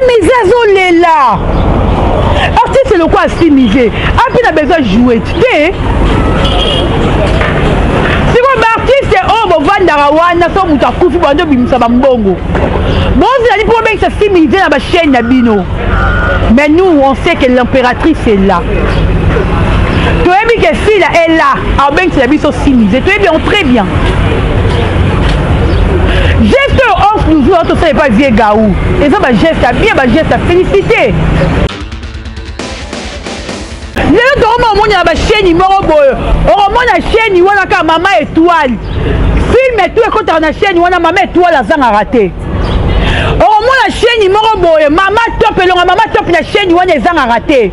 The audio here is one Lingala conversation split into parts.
Simisé Zolela. Artiste c'est le quoi Simisé. Après on a besoin de jouer. Si vous artiste oh bon vandarawana so mutakufi bando bimisa bambongo. Bon vous allez pour bien que ça Simisé dans la chaîne Nabino. Mais nous on sait que l'impératrice est là. Tu as vu que fille est là. Alors bien que c'est la vie sur Simisé. Tu es bien très bien. Geste off nous jouons tout ça n'est pas vieux gaou. Et ça va geste à bien, geste à féliciter. Le moment où on a la chaîne numéro boy, on a la chaîne où on a maman étoile. Film et tout et quand on a la chaîne où on a maman étoile à zang à rater. On a la chaîne numéro boy, maman top et maman top la chaîne où on a zang à rater.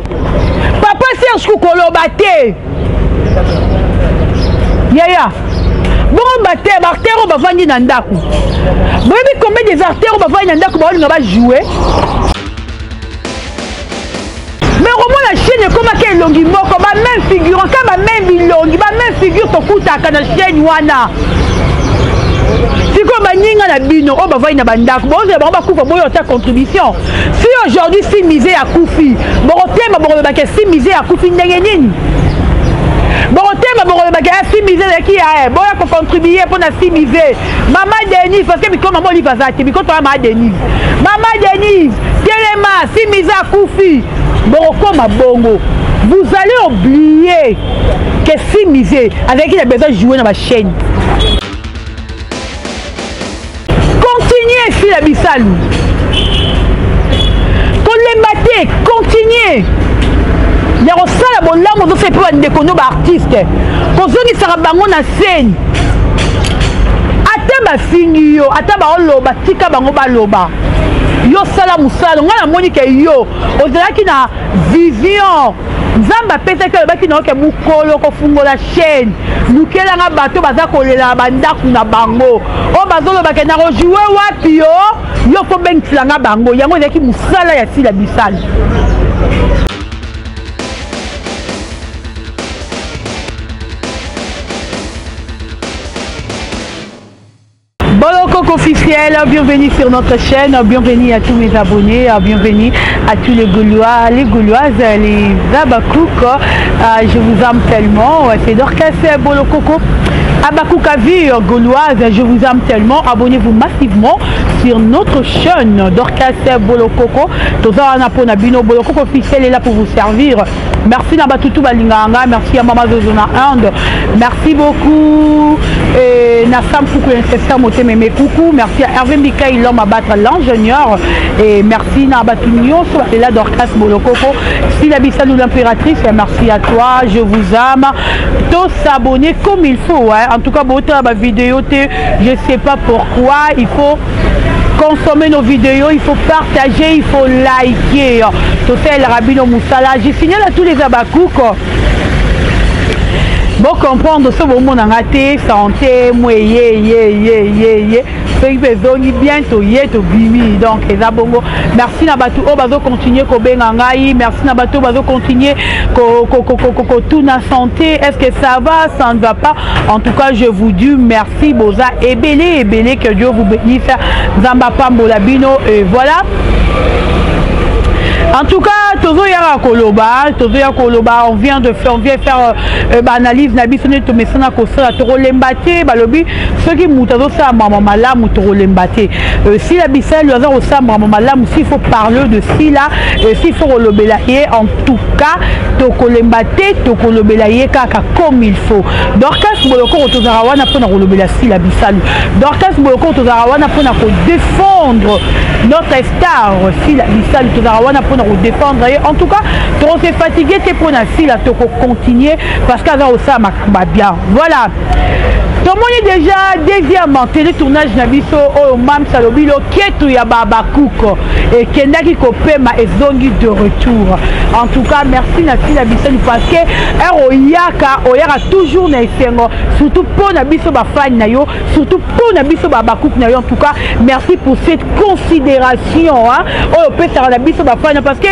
Papa Serge Koukolobate. Yaya. Bon bate artère va vendre nandaku. Vous avez combien des artères va vendre nandaku on va jouer. Mais au moins la chaîne comme quel longi moko ba même figure comme même bilongi ba même figure to kuta na chaîne wana. Si comme baninga na bino on va vendre na bandaku bon on va couper boyo ta contribution. Si aujourd'hui si misé à Koufi, bon thème bon ba que si misé à Koufi ndenge nini. Bon thème bon ba que si misé qui a bon ya contribuer pour na si misé. Maman Denise parce que comme maman li va zati biko to maman Denise. Maman Denise, Téléma si misé à Koufi. Bon comme bongo. Vous allez oublier que si misé avec qui a besoin de jouer dans ma chaîne. Continuez sur la Bissalou. Continuez. Il y a aussi la bonne langue, on sait pas des connos artistes. Pour ceux qui sont bango na scène. Ataba fini yo, ataba oloba, tika bango baloba. Yo sala musala, ngana moni ke yo, ozalaki na vision. Nzamba pesa ke baki na ke mukolo ko fungola chaîne. Lukela nga bato baza kolela bandaku na bango. O bazolo ba ke na jouer wapi yo, yo ko bengtila nga bango. Yango ezaki musala ya sila bisali. Bolokoko officiel, bienvenue sur notre chaîne, bienvenue à tous mes abonnés, bienvenue à tous les Gaulois, les Gauloises, les Abakouk, je vous aime tellement, c'est Dorcas Bolokoko, Abakouk à vie Gauloise, je vous aime tellement, abonnez-vous massivement sur notre chaîne Dorcas Bolokoko, Toza Bino Bolokoko officiel est là pour vous servir. Merci Nabatutu Balinganga, merci à Mama Zozona Inde, merci beaucoup et Nassam Foukou Incestam Meme coucou, merci à Hervé Mikaï l'homme à battre l'ingénieur et merci Nabatunio et là Dorcas Bolokoko, si la Bissalou l'impératrice, merci à toi, je vous aime, tous s'abonner comme il faut, hein. En tout cas, ma vidéo, je sais pas pourquoi, il faut consommer nos vidéos, il faut partager, il faut liker. Total Rabino Moussala, j'ai signalé à tous les Abakouk. Bon comprendre ce moment on a raté, santé, moi bientôt bimi donc les abongo. Merci Nabatu o bazo continuer ko bengangai, merci Nabatu bazo continuer ko tout na santé. Est-ce que ça va, ça ne va pas? En tout cas, je vous dis merci Boza et belé que Dieu vous bénisse. Zamba Pambola Bino et voilà. En tout cas, Tozo Yara Koloba, on vient faire analyse Nabisone to mesana kosa to lembate balobi ceux qui mutazo sa maman malamu to lembate. Si la Bissel lui a sa maman malamu, s'il faut parler de si là, s'il faut relobelayer en tout cas to kolembate to kolobelayer kaka comme il faut. Dorcas Boloko to zarawana pour na relobela si la Bissel. Dorcas Boloko to zarawana pour na défendre notre star si la Bissel to zarawana pour défendre. En tout cas, on s'est fatigué, c'est pour la fille à continuer parce qu'elle a aussi bien. Voilà. Tout le monde est déjà deuxièmement télétournage Nabiso au Mam Salobilo Ketu ya Babakouk et Kendaki Kopema et Zongi de retour. En tout cas, merci Nafi Nabiso parce que Oyaka Oyaka toujours Naïsengo, surtout pour Nabiso Bafan Nayo, surtout pour Nabiso Babakouk Nayo. En tout cas, merci pour cette considération. Hein. Oh, peut-être Nabiso Bafan parce que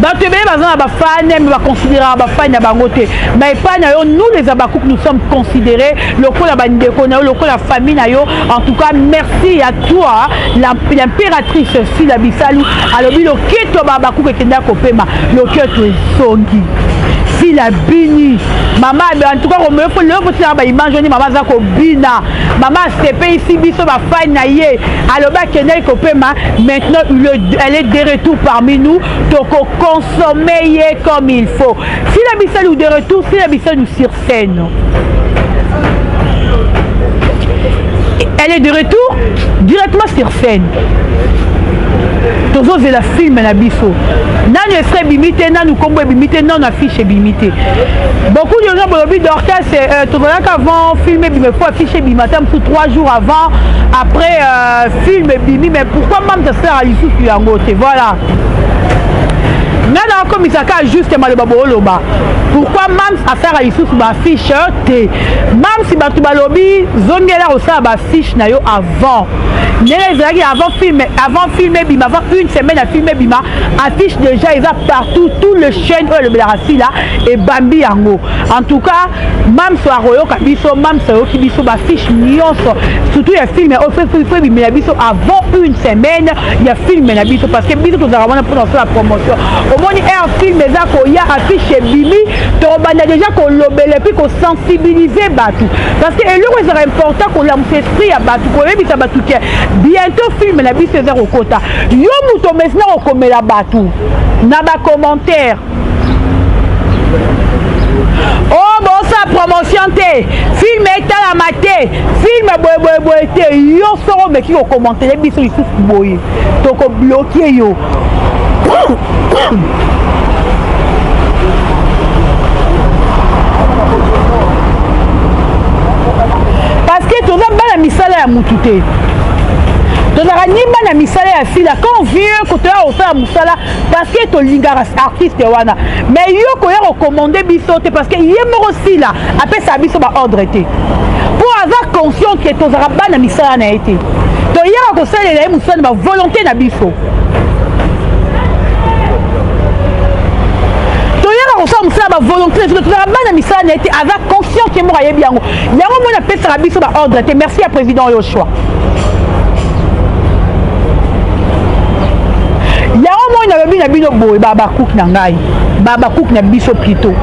bato ebele baza na bafane me baconsidérera bafane ya bango te mais epai na yo nous les Abakouk nous sommes considérés lokola bandeko na yo lokola famille na yo. En tout cas merci à toi l'impératrice Fila Bisalu alobi loketo Abakouk ekenda kopema loketo esongi Fila bini maman en tout cas on me faut le faut ba image ni maman za ko bina maman sepe ici biso ba fine na ye aloba kenda kopema maintenant elle est de retour parmi nous donc consommer comme il faut. Fila Bisalu de retour, Fila Bisalu sur scène. Elle est de retour directement sur scène. Toujours c'est la film na biso. Nanu serait bimité, nanu combo bimité, non affiche bimité. Beaucoup de gens bolobi d'orchestre c'est tout avant filmer bimé faut afficher bimata tout 3 jours avant après film bimi mais pourquoi même ça sert à l'issue sur yango te voilà. Nana comme Isaka justement le babo loba. Pourquoi même affaire à issue sur ma fiche te même si batu balobi zongela au ça ba fiche na yo avant. Avant filmer bima avant une semaine à filmer bima affiche déjà ils a partout tout le chaîne le Belarasi là et Bambi yango. En tout cas même soir royo kabiso même soir qui biso ba fiche nyonso surtout il y a film au fait bima biso avant une semaine il y a film na biso parce que biso to za pour faire la promotion. Au moins un film ça ko ya affiche bimi to bana déjà ko lobele puis ko sensibiliser batu parce que et le c'est important qu'on la esprit à batu ko ebisa batu ke bientôt film na biso za kokota yo muto mesna okomela batu na ba commentaire oh bon ça promotion te film est à la maté film boy te yo soro me ki ko commenter biso isusu boye to ko bloquer yo. Parce que tu as la misala ya mutute. Tu as ni la misala ya fila quand vient que tu as offert musala parce que tu lingara artiste wana. Mais yo ko ya recommander bisote parce que yemo aussi là après ça biso ba ordre été. Pour avoir conscience que tu as la misala na été. Tu ya ko sala la musala ba volonté na biso. La volonté de la misala n'a été avec conscience que moi bien. Il y a un moment appelé ça biso ba ordre. Merci à président Yoshua. Il y a un moment na bien bino boy baba cook na ngai. Baba cook na biso plutôt.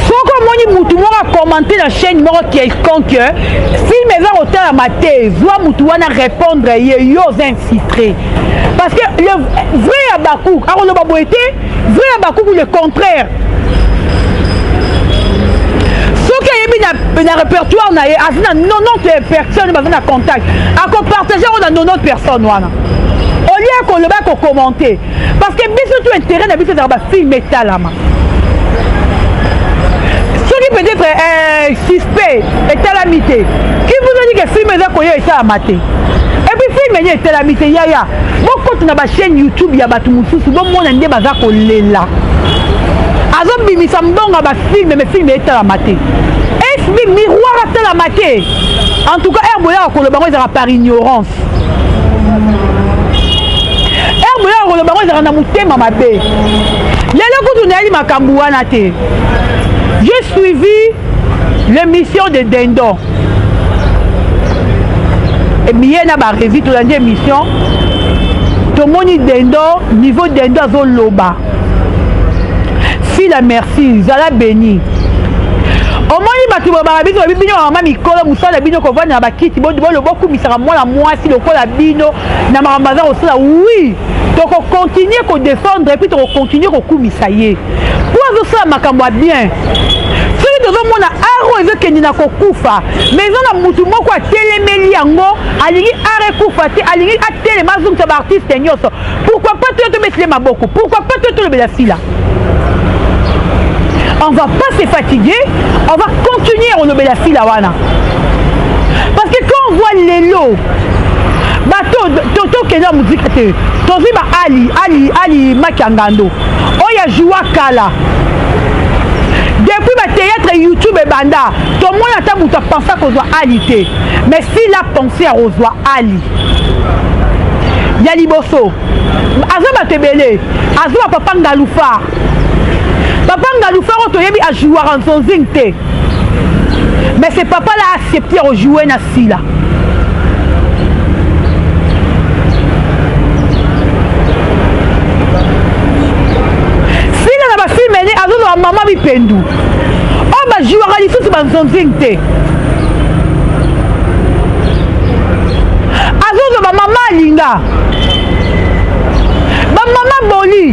Soko moni mutu mo a commenter la chaîne numéro quelconque film va au terme maté, voit mutu wana répondre yo infiltré. Parce que le vrai Abakouk, alors le baboité, vrai Abakouk ou le contraire. Ce qui est mis dans le répertoire, il y a 90 personnes qui ont contact. À partager, on a 90 personnes. Au lieu qu'on le va commenter. Parce que bien tout intérêt n'a pas de film métal. Ce qui peut être suspect est à la mité. Qui vous a dit que le film est à la maté? Et puis film est à la mité. Beaucoup de chaîne YouTube, il y a des gens qui sont là. Azom bimi sambonga ba film mais film est à la maté. FB miroir à la maté. En tout cas Herboya ko le bango ezara par ignorance. Herboya ko le bango ezara na mutema mabe. Lelo kutu na ali makambu wana te. J'ai suivi l'émission de Dendo. Et bien na ba revue to la émission. Tout le monde Dendo niveau Dendo azo loba. Fila merci, zala béni. Au moins il batu ba biso bino mama mikolo musala bino ko vana ba kiti bo le beaucoup misara moi mwasi le kola bino na marambaza osala oui. Donc on continue ko défendre et puis on continue ko kumisa ye. Pour ça makambo bien. Celui de mona aro ezo kenina ko kufa. Mais on a mutu moko atelemeli yango alingi are kufa te alingi atelema zum ta artiste nyoso. Pourquoi pas te mettre les maboko? Pourquoi pas te le la fila? On ne va pas se fatiguer, on va continuer à relever la file à Wana. Parce que quand on voit les lots, Toto Kena musique, Tozi Ali Makangando, Oya Joua Kala. Depuis le théâtre YouTube et Banda, tout le monde a pensé qu'on doit Ali. Mais s'il a pensé à Rosoa Ali, ya liboso azo batebele azo papa Ngaloufa otoyebi a jouer en son zingte mais ce papa là a accepté de jouer na sila sila na ba film ni azo na mama bipendu o ba jouer à lisusu ba son zingte azo ba mama linga ba mama boli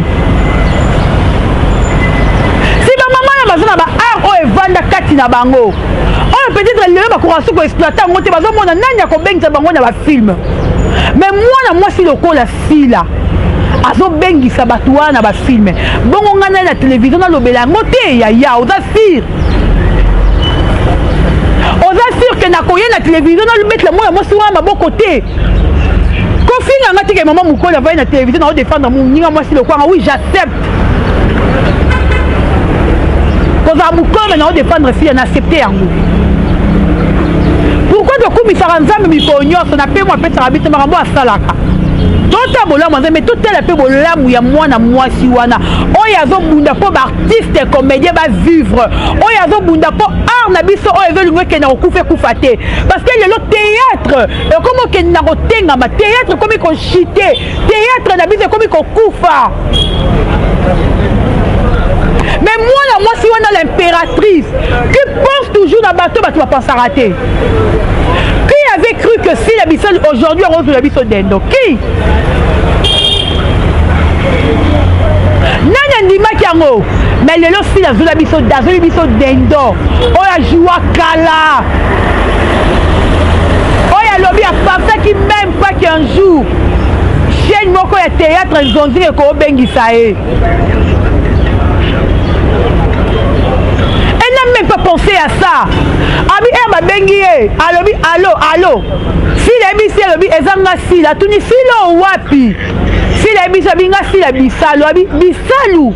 bazana ba art o evanda kati na bango o peut-être lelo bakorasu ko exploiter ngo te bazomona nani akobengisa bango na ba film mais mwana mwasi lokola sila azobengisa bato wana ba film bongo ngana na télévision na lobela ngo te ya oza sûr que nakoye na télévision na mettre la moya mwasi wana maboko te kofinga ngati ke maman mukola va na télévision na défendre mon ninga mwasi lokola oui j'accepte. Quand on a défendre fille, on a accepté en nous. Pourquoi de coups, ça rend ça, mais il faut on a payé moi, peut-être, ça habite, mais à Salaka. Tout est bon là, mais tout est peu bon là, où il y a moi, si wana. Oh, il y a un bunda pour artiste, comédien, va vivre. Oh, il y a un bunda pour art, nabiso, oh, il veut le qu'il n'a pas fait. Parce qu'il y a le théâtre. Comment qu'il n'a pas fait théâtre, comme il qu'on chité. Théâtre, nabiso, comme il qu'on koufa. Mais moi, si on a l'impératrice qui pense toujours dans le bateau, tu vas pas s'en rater. Qui avait cru que si la bissole aujourd'hui on retrouve la bissole d'Endo? Qui? Nana Ndima Kiango. Mais le lot si la bissole d'Endo. On a joué à Kala. On a lobby à parfait qui même pas qu'un jour. Chaîne Moko et théâtre, ils ont dit que on bengi ça est. Même pas penser à ça. Abi eba bengi alobi allo. Si la bisi alobi ezanga si la tuni si lo wapi. Si la bisi binga si la bisalo abi bisalu.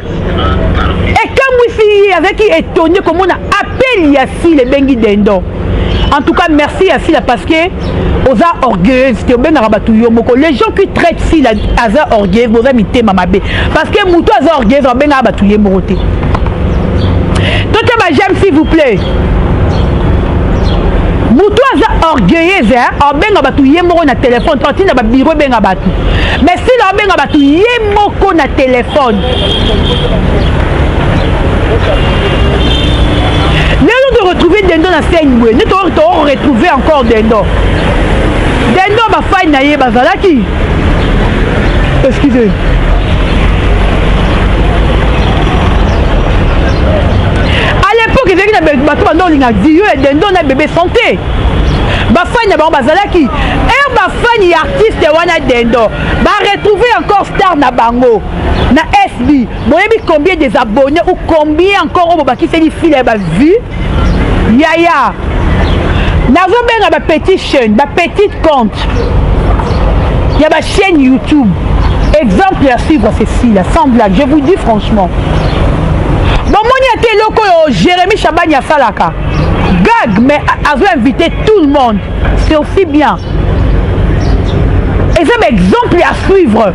Et comme ici avec qui étonné comme on a appelé Yassi les bengi d'Endo. En tout cas merci Yassi là parce que oza orgueilleuse c'était ben rabatu yomoko. Les gens qui traitent si la aza orgueilleuse boza mité mamabe parce que muto aza orgueilleuse ben rabatu yemoroté. J'aime s'il vous plaît. Moutou a orgueilleuse, hein? Ben abatu yemoko na téléphone, tranquille na bureau ben abatu. Mais si la ben abatu yemoko na téléphone. Nous de retrouver Dendo na Seigneur, nous devons retrouver encore Dendo. Dendo ba faille na ye bazalaki. Excusez. Dendo na bébé santé bafani na bango bazalaki et bafani artiste wana Dendo ba retrouver encore star na bango na SB boyebi combien des abonnés ou combien encore on baki seli file ba vie yaya nazo benga ba petite chaîne ba petite compte ya ba chaîne YouTube exemple à suivre ceci là sans blague je vous dis franchement. Bon, mon été loco Jérémy Chabani à Salaka. Gag, mais a invité tout le monde. C'est aussi bien. Et c'est un exemple à suivre.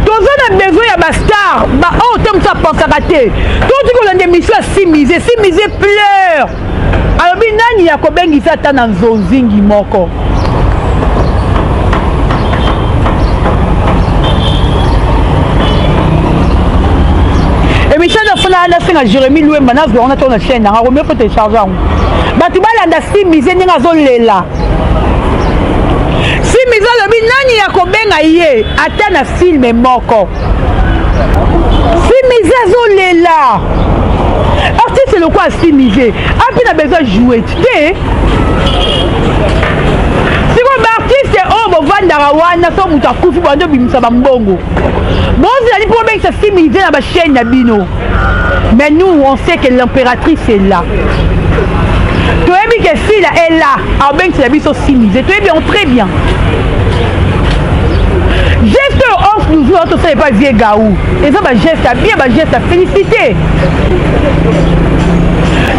Tous on a besoin de star. Bah, oh, t'aimes ça pense à rater. Tout ce qu'on a des missions à s'imiser pleure. Alors, bien, il y a combien qui s'attend dans Zonzingi Moko. Michel Fana a Jérémy Loué Manas on a tourné la chaîne, on a remis pour télécharger. Batibala a si misé n'a zolela. Si misé le binani a kobenga yé, atteint un film moko. Si misé zolela. Artiste c'est le quoi si misé. Après on a besoin de jouer. Si vous artiste oh bon vandarawana so mutakufi bando bimisa bambongo. Bon, vous allez pour bien que ça s'immisce dans ma chaîne Nabino. Mais nous, on sait que l'impératrice est là. Tu as vu que si là est là, alors bien que c'est la vie s'immisce. Tu es bien, très bien. Geste 11 nous jouons, tout ça n'est pas vieux gaou. Et ça, geste à bien, geste à féliciter.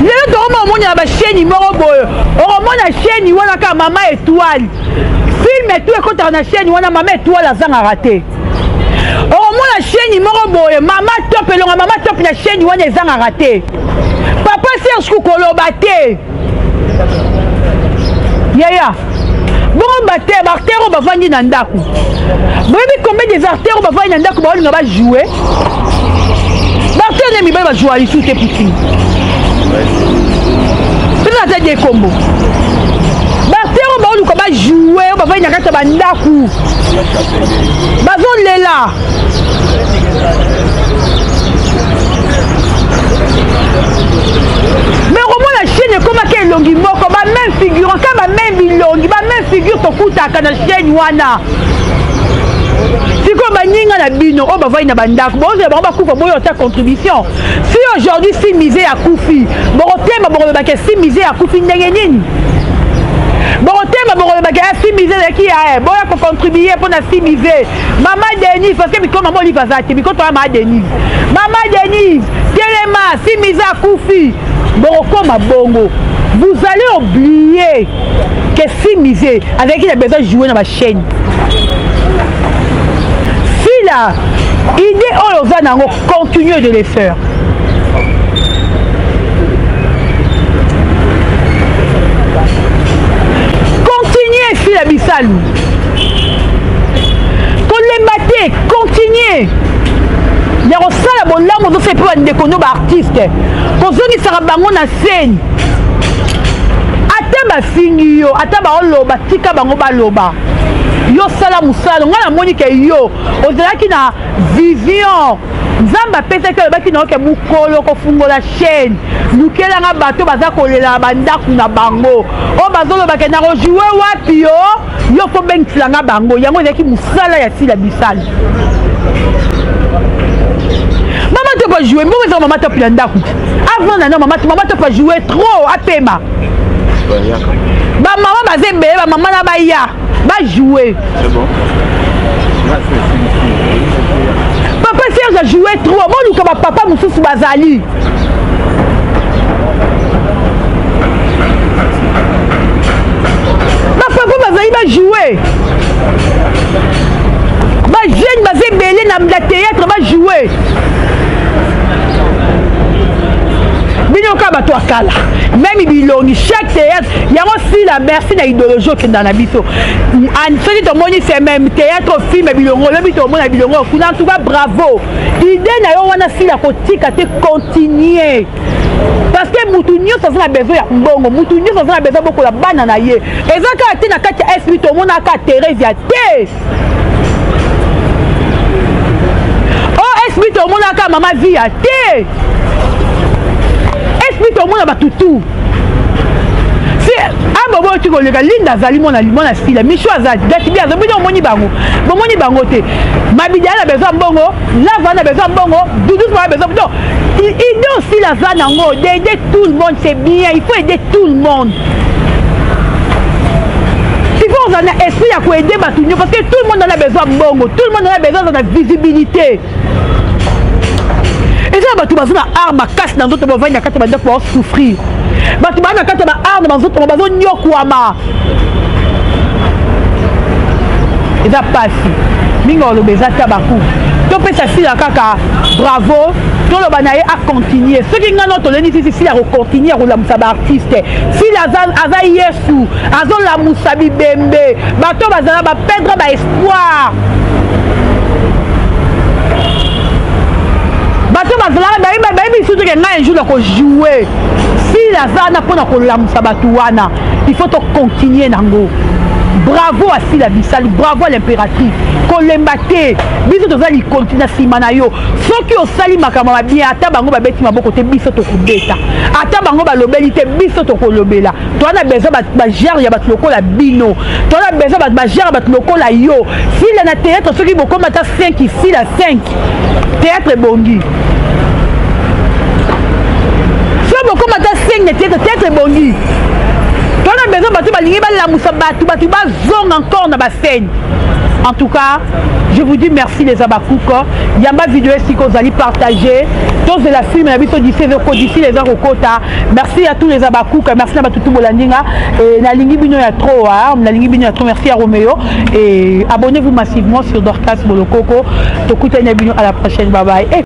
Le moment où on a ma chaîne, on a ma chaîne, on a maman étoile. film tout ekota na chaîne wana mama toi la zanga raté oh moi la chaîne moko boye mama top elonga mama top na chaîne wana ezanga raté papa Serge koloba te yaya bon bater bartero bavandi na ndako boyebi combien des artères bavandi na ndako baolinga ba jouer bartero ne mibali ba jouer ici te puti peut-être ata des combos bartero baoluka ba jouer bavandi na kata bandako bazolela mais comment la chaîne comme quel longi moko ba même figure quand ba même bilongi ba même figure to kutaka na chaîne wana siko baninga na bino o ba vai na bandako bo ze ba kufa boyo ta contribution si aujourd'hui si misé à kufi bo tema bo ba ke si misé à kufi ndenge nini bo tema bo ba ke si misé ki a boya ko contribuer pour na si misé maman Denise parce que biko maman li bazati biko to maman Denise Telema si misé à kufi comme bongo, vous allez oublier que si misé avec il a besoin de jouer dans ma chaîne. Si la idée on continue de les faire. Continuez si la bisalou. Qu'on les batte, continuez. Il y a aussi la bonne langue, on fait pas un déconno artiste. Quand on sera bango na scène. Ata ba fingi yo, ata ba loba, tika bango ba loba. Yo sala musala, ngana Monique yo. Ozalaki na vision. Nzamba pesa ke baki na ke mukolo ko fungola chaîne. Lukela nga bato baza kolela bandaku na bango. O bazolo ba ke na jouer wapi yo? Yo ko bengtila nga bango. Yango ezaki musala ya sila bisali. Maman te pas jouer, moi maman te plein d'acoup. Avant non maman te pas jouer trop à pema. Ba maman ba zembe, ba maman na ba ya, ba jouer. C'est bon. Papa Serge a joué trop, moi nous comme papa mususu bazali. Ba papa bazali ba jouer. Ba jeune ba zembe na la théâtre ba jouer. Même bilongi chaque théâtre il y a aussi la merci na idéologie qui dans la biso en celui de moni c'est même théâtre film bilongo le bito mona bilongo kuna tout cas bravo idée na yo wana si la kotika te continuer parce que mutu nyo ça a besoin ya mbongo mutu nyo ça a besoin beaucoup la bana na ye ezaka te na kati esprit to mona ka Thérèse ya te oh esprit to mona ka mama vie ya te esprit au monde a tout. Si un bobo tu connais que Linda Zali mon aliment a fille, Michou Azad, d'être bien, de bon moni bango, bon moni bangote. Ma bidia a besoin de bongo, la vanne a besoin de bongo, Doudou a besoin de bongo. Il dit aussi la vanne en haut, d'aider tout le monde, c'est bien, il faut aider tout le monde. Il faut en esprit à quoi aider Batounio parce que tout le monde en a besoin de bongo, tout le monde en a besoin de la visibilité. Et ça, tu vas avoir arme à casse dans d'autres moments, il y a quatre mandats pour souffrir. Tu vas avoir quatre armes dans d'autres moments, il y a quoi. Et ça passe. Mingo le baiser tabakou. Tu peux s'assurer kaka bravo. Tout le banaye a continué. Ceux qui n'ont pas le ici, si a continué à la moussa artiste. Si la aza yesu, azon la moussa bibembe, bato bazala ba perdre ba espoir. Bato bazala ba surtout que un jour ko jouer. Si la zana pona ko la moussa batuana, il faut continuer nango. Bravo à Sila Bissal, bravo à l'impératrice. Kolembate, biso tozali continue na simana yo. Soki osali makama bien ata bango ba beti maboko te biso to kubeta. Ata bango ba lobeli te biso to kolobela. To na besoin ba gère ya bat lokola bino. To na besoin ba gère bat lokola yo. Si la na théâtre soki boko mata 5 ici la 5. Théâtre bongi. So boko mata 5 na théâtre bongi. On a besoin de la moussa batu batu zonga encore dans la scène. En tout cas, je vous dis merci les Abakouko. Il y a ma vidéo ici que vous allez partager. Tous de la film, d'ici les Arokota. Merci à tous les Abakouko. Merci à Batutu Bolandinga. Et na lingi bino ya trop, na lingi bino ya trop. Merci à Roméo. Et abonnez-vous massivement sur Dorcas Bolokoko. À la prochaine. Bye bye.